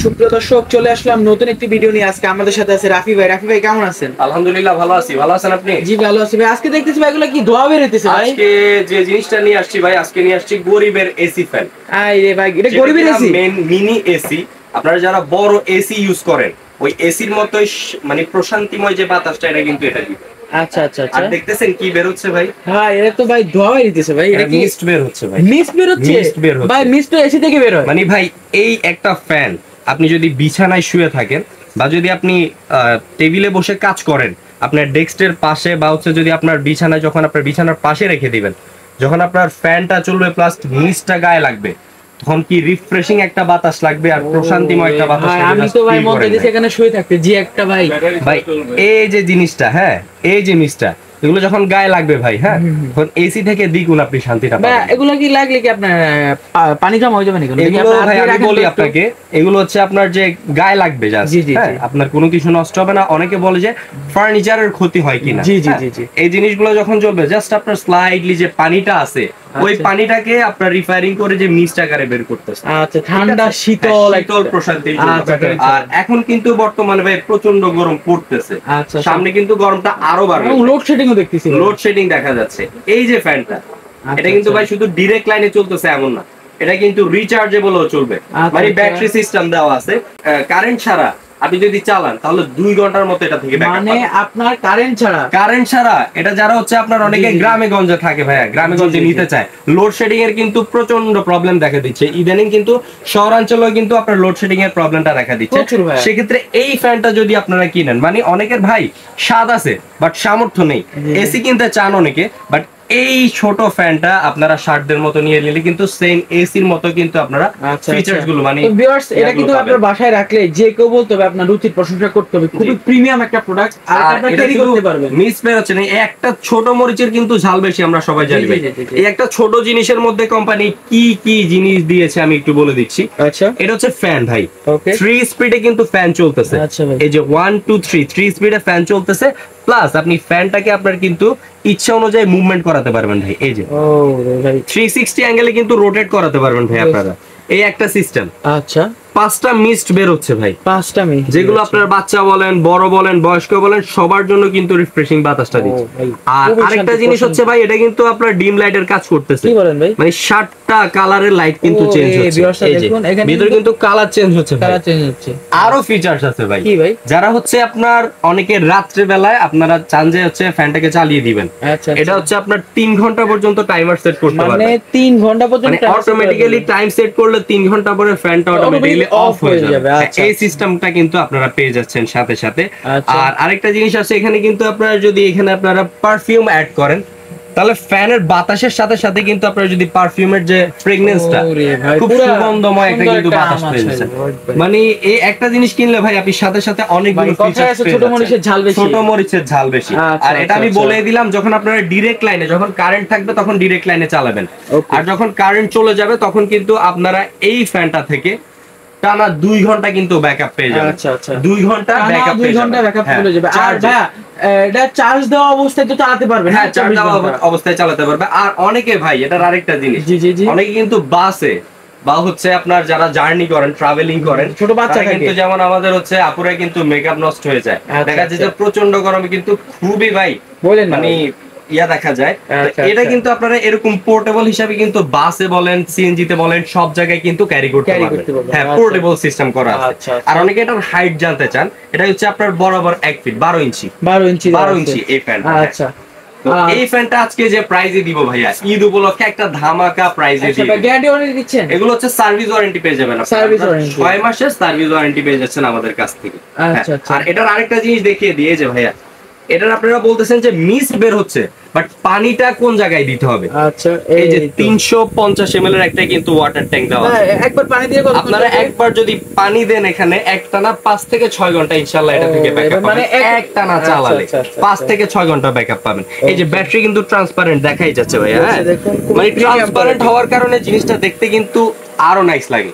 সুপ্রিয় দর্শক, চলে আসলাম নতুন একটি ভিডিও নিয়ে। আজকে আমাদের সাথে আছে রাফি ভাই। রাফি ভাই কেমন আছেন? আলহামদুলিল্লাহ ভালো আছি। ভালো আছেন আপনি? জি ভালো আছি ভাই। আজকে দেখতেছি ভাই এগুলো কি ধোয়া বের হইতেছে ভাই। আজকে যে জিনিসটা নিয়ে আসছি ভাই, আজকে নিয়ে আসছি গরিবের এসি ফ্যান। আই রে ভাই, এটা গরিবের এসি, মিনি এসি। আপনারা যারা বড় এসি ইউজ করেন, ওই এসির মতোই মানে প্রশান্তিময় যে বাতাসটা, এটা কিন্তু এটা দিবে। আচ্ছা আচ্ছা আচ্ছা। আর দেখতেছেন কি বের হচ্ছে ভাই? হ্যাঁ, এটা তো ভাই ধোয়া বের হইতেছে ভাই। এটা কি মিস্ট বের হচ্ছে ভাই? মিস্ট বের হচ্ছে ভাই। মিস্ট তো এসি থেকে বের হয়। মানে ভাই এই একটা ফ্যান আপনি যদি বিছানায় শুয়ে থাকেন বা যদি আপনি টেবিলে বসে কাজ করেন, আপনার ডেস্কের পাশে বা হচ্ছে যদি আপনার বিছানায়, যখন আপনার বিছানার পাশে রেখে দিবেন, যখন আপনার ফ্যানটা চলবে প্লাস মিস্টটা গায়ে লাগবে, তখন কি রিফ্রেশিং একটা বাতাস লাগবে আর প্রশান্তিময় একটা বাতাস লাগবে। আমি তো ভাই মন চাইতেছে এখানে শুয়ে থাকতে, জি একটা ভাই। ভাই এই যে জিনিসটা, হ্যাঁ এই যে মিস্টটা, এগুলো যখন গায়ে লাগবে ভাই, হ্যাঁ তখন এসি থেকে দ্বিগুণ আপনি শান্তিটা পাবেন। এগুলো কি লাগলে কি আপনার পানি জমা হয়ে যাবে নাকি? এগুলো ভাই আমি বলি আপনাকে, এগুলো হচ্ছে আপনার যে গায়ে লাগবে জাস্ট, হ্যাঁ আপনার কোনো কিছু নষ্ট হবে না। অনেকে বলে যে ফার্নিচারের ক্ষতি হয় কিনা, জি জি জি। এই জিনিসগুলো যখন জ্বলবে, জাস্ট আপনার স্লাইডলি যে পানিটা আছে, ওই পানিটাকে আপনার রিফায়ারিং করে যে মিস্ট আকারে বের করতেছে। আচ্ছা, ঠান্ডা শীতল শীতল প্রশান্তি। আর এখন কিন্তু বর্তমানে ভাই প্রচন্ড গরম পড়তেছে, সামনে কিন্তু গরমটা আরো বাড়বে। লোডশেডিং ও দেখতেছি, লোডশেডিং দেখা যাচ্ছে। এই যে ফ্যানটা, এটা কিন্তু ভাই শুধু ডিরেক্ট লাইনে চলতেছে এমন না, এটা কিন্তু রিচার্জেবলও চলবে। মানে ব্যাটারি সিস্টেম দেওয়া আছে, কারেন্ট ছাড়া আপনি যদি চালান তাহলে 2 ঘন্টার মতো এটা থেকে ব্যাকআপ পাবেন। মানে আপনার কারেন্ট ছাড়া এটা যারা হচ্ছে আপনার অনেকে গ্রামে গঞ্জে থাকে ভাইয়া, গ্রামে গঞ্জে নিতে চায়, লোডশেডিং এর কিন্তু প্রচন্ড প্রবলেম দেখা দিচ্ছে ইদানিং। কিন্তু শহরাঞ্চলেও কিন্তু আপনার লোডশেডিং এর প্রবলেমটা দেখা দিচ্ছে। সেক্ষেত্রে এই ফ্যানটা যদি আপনারা কিনেন, মানে অনেকের ভাই স্বাদ আছে বাট সামর্থ্য নেই, এসি কিনতে চান অনেকে, বাট এই ছোট ফ্যানটা আপনারা শার্টদের মতো নিয়ে নিলে কিন্তু সেম এসির মতো কিন্তু আপনারা ফিচারস গুলো, মানে ভিউয়ার্স, এটা কিন্তু আপনার বাসায় রাখলে যে কেউ বলতে হবে আপনার রুচির প্রশংসা করতে হবে। খুবই প্রিমিয়াম একটা প্রোডাক্ট, আর আপনারা ক্যারি করতে পারবেন। মিস বের হচ্ছে না, একটা ছোট মরিচের কিন্তু ঝাল বেশি, আমরা সবাই জানি। এই একটা ছোট জিনিসের মধ্যে কোম্পানি কি কি জিনিস দিয়েছে আমি একটু বলে দিচ্ছি। আচ্ছা, এটা হচ্ছে ফ্যান ভাই। 3 স্পিডে কিন্তু ফ্যান চলতেছে। এই যে 1 2 3 স্পিডে ফ্যান চলতেছে, প্লাস আপনি ফ্যানটাকে আপনার কিন্তু ইচ্ছা অনুযায়ী মুভমেন্ট করাতে পারবেন ভাই। এই যে 360 অ্যাঙ্গেলে কিন্তু রোটেট করাতে পারবেন ভাই আপনারা। এই একটা সিস্টেম। আচ্ছা, 5টা মিস্ট বের হচ্ছে ভাই, 5টা মিস্ট, যেগুলো আপনার বাচ্চা বলেন, বড় বলেন, বয়স্ক বলেন, সবার জন্য কিন্তু রিফ্রেশিং বাতাসটা দিচ্ছে। আর আরেকটা জিনিস হচ্ছে ভাই, এটা কিন্তু আপনার ডিম লাইটের কাজ করতেছে। কি বলেন ভাই? মানে 7টা কালারের লাইট কিন্তু চেঞ্জ হচ্ছে। এই যে ভিতরে কিন্তু কালার চেঞ্জ হচ্ছে, কালার চেঞ্জ হচ্ছে। আরো ফিচারস আছে ভাই। কি ভাই? যারা হচ্ছে আপনার অনেকে রাত্রে বেলায় আপনারা চান যে হচ্ছে ফ্যানটাকে চালিয়ে দিবেন, এটা হচ্ছে আপনার 3 ঘন্টা পর্যন্ত টাইমার সেট করতে পারবেন। মানে 3 ঘন্টা পর্যন্ত অটোমেটিক্যালি টাইম সেট করলে 3 ঘন্টা পরে ফ্যানটা অটোমেটিক্যালি অফ হয়ে যাবে। এই সিস্টেমটা কিন্তু আপনারা পেয়ে যাচ্ছেন সাথে সাথে। আর আরেকটা জিনিস আছে, এখানে কিন্তু আপনারা যদি এখানে আপনারা পারফিউম অ্যাড করেন, তাহলে ফ্যানের বাতাসের সাথে সাথে কিন্তু আপনারা যদি পারফিউমের যে ফ্রেগনেন্সটা, খুব সুগন্ধময় একটা কিন্তু বাতাস পেয়ে যাচ্ছেন। মানে এই একটা জিনিস কিনলে ভাই আপনি সাথে সাথে অনেকগুলো ফিচার পেয়ে যাচ্ছেন। ছোট মরিচের ঝাল বেশি। আর এটা আমি বলে দিলাম, যখন আপনারা ডিরেক্ট লাইনে, যখন কারেন্ট থাকবে তখন ডিরেক্ট লাইনে চালাবেন, আর যখন কারেন্ট চলে যাবে তখন কিন্তু আপনারা এই ফ্যানটা থেকে টানা 2 ঘন্টা কিন্তু ব্যাকআপ পেয়ে যাবেন। আচ্ছা আচ্ছা, 2 ঘন্টা ব্যাকআপ পেয়ে যাবেন। আর ভাই এটা চার্জ দেওয়া অবস্থায় তো চালাতে পারবে। হ্যাঁ, চার্জ দেওয়া অবস্থায় চালাতে পারবে। আর অনেকে ভাই, এটার আরেকটা জিনিস, অনেকে কিন্তু বাসে বা হচ্ছে আপনার যারা জার্নি করেন, ট্রাভেলিং করেন, ছোট বাচ্চা কিন্তু, যেমন আমাদের হচ্ছে আপুরা কিন্তু মেকআপ নষ্ট হয়ে যায়, দেখা যায় যে প্রচন্ড গরমে কিন্তু খুবই ভাই মানে ইয়া দেখা যায়। এটা কিন্তু আপনারা এরকম পোর্টেবল হিসাবে কিন্তু বাসে বলেন, সিএনজি তে বলেন, সব জায়গায় কিন্তু ক্যারি করতে পারবেন। হ্যাঁ, পোর্টেবল সিস্টেম করা আছে। আর অনেকে এটার হাইট জানতে চান, এটা হচ্ছে আপনার বরাবর 1 ফিট 12 ইঞ্চি এই ফ্যানটা। আচ্ছা, তো এই ফ্যানটা আজকে যে প্রাইজে দিব ভাইয়া, ঈদ উপলক্ষে একটা ধামাকা প্রাইজে দিব। গ্যারান্টি ওয়ারেন্টি দিচ্ছেন? এগুলো হচ্ছে সার্ভিস ওয়ারেন্টি পেয়ে যাবেন আপনারা। 6 মাসের সার্ভিস ওয়ারেন্টি পেয়ে যাচ্ছেন আমাদের কাছ থেকে। আচ্ছা, আর এটার আরেকটা জিনিস দেখিয়ে দিয়ে যে ভাইয়া, এটার আপনারা বলতেছেন যে মিস্ট বের হচ্ছে, বাট পানিটা কোন জায়গায় দিতে হবে? আচ্ছা, এই যে 350 ml এর একটা কিন্তু ওয়াটার ট্যাঙ্ক দেওয়া আছে। একবার পানি দিয়ে আপনারা একবার যদি পানি দেন এখানে, একটানা 5 থেকে 6 ঘন্টা ইনশাআল্লাহ এটা থেকে ব্যাকআপ পাবেন। একটানা চালালে 5 থেকে 6 ঘন্টা ব্যাকআপ পাবেন। এই যে ব্যাটারি কিন্তু ট্রান্সপারেন্ট দেখাই যাচ্ছে ভাই। হ্যাঁ, মানে ট্রান্সপারেন্ট হওয়ার কারণে জিনিসটা দেখতে কিন্তু আরো নাইস লাগে।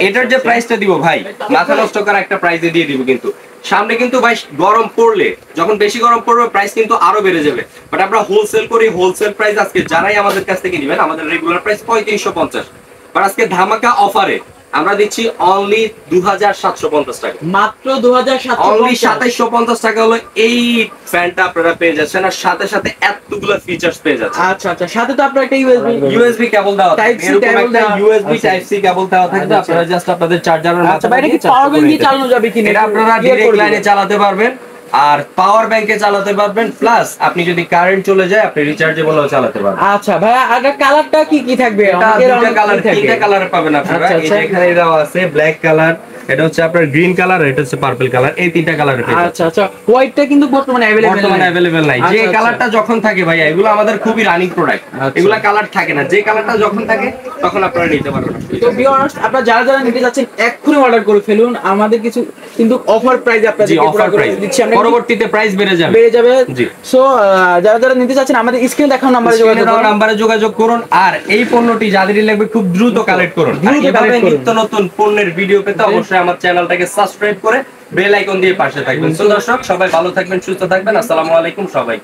এটার যে প্রাইসটা দিব ভাই, মাথা নষ্ট করা একটা প্রাইসে দিয়ে দিব। কিন্তু সামনে কিন্তু ভাই গরম পড়লে, যখন বেশি গরম পড়বে, প্রাইস কিন্তু আরো বেড়ে যাবে। বাট আমরা হোলসেল করি, হোলসেল প্রাইস আজকে যারাই আমাদের কাছ থেকে নেবেন, আমাদের রেগুলার প্রাইস 3550, বাট আজকে ধামাকা অফারে আমরা দিচ্ছি অনলি 2750 টাকা, মাত্র 2750, অনলি 2750 টাকা হলো এই ফ্যানটা আপনারা পেয়ে যাচ্ছেন, আর সাথে সাথে এতগুলো ফিচার্স পেয়ে যাচ্ছেন। আচ্ছা আচ্ছা, সাথে তো আপনার একটা ইউএসবি কেবল দেওয়া থাকবে, Type C এরকম cable একটা দেওয়া। ইউএসবি আচ্ছা। টাইপ সি কেবল দেওয়া থাকবে, আচ্ছা। আপনারা জাস্ট আপনাদের চার্জারের আচ্ছা ভাই, এটা কি পাওয়ার ব্যাংক দিয়ে চালানো যাবে কিনা? এটা আপনারা ডাইরেক্ট লাইনে চালাতে পারবেন, আর পাওয়ার ব্যাংকে চালাতে পারবেন, প্লাস আপনি যদি কারেন্ট চলে যায় আপনি রিচার্জেবলও চালাতে পারবেন। আচ্ছা ভাই, আর কালারটা কি কি থাকবে? এটা অনেকের দুটো অনেক কালার, থাকবে। তিনটা কালার পাবেন আপনারা। আচ্ছা, এই যে এখানে দেওয়া আছে ব্ল্যাক কালার, এটা হচ্ছে আপনার গ্রিন কালার, এটা হচ্ছে পার্পল কালার, এই তিনটা কালার পেয়ে যাবেন। আচ্ছা আচ্ছা, হোয়াইটটা কিন্তু বর্তমানে অ্যাভেলেবেল নাই। যে আচ্ছা, কালারটা যখন থাকে ভাই, এগুলো আমাদের খুবই রানিং প্রোডাক্ট, আচ্ছা। এগুলা কালার থাকে না, যে কালারটা যখন থাকে তখন আপনারা নিতে পারবেন। তো ভিউয়ার্স, আপনারা যারা যারা নিতে যাচ্ছেন এক্ষুনি অর্ডার করে ফেলুন, আমাদের কিছু কিন্তু অফার প্রাইস আপনাদের অফার প্রাইস দিচ্ছি আমরা, পরবর্তীতে প্রাইস বেড়ে যাবে। জি। সো যারা যারা নিতে যাচ্ছেন আমাদের স্ক্রিনে দেখানো নাম্বারে যোগাযোগ করুন, আর এই পণ্যটি যাদেরই লাগবে খুব দ্রুত কালেক্ট করুন। দ্রুত এভাবে collect করুন। নিত্য নতুন পণ্যের ভিডিও পেতে অবশ্যই আমার চ্যানেলটাকে সাবস্ক্রাইব করে বেল আইকন দিয়ে পাশে থাকবেন। তো দর্শক সবাই ভালো থাকবেন, সুস্থ থাকবেন, আসসালামু আলাইকুম সবাইকে।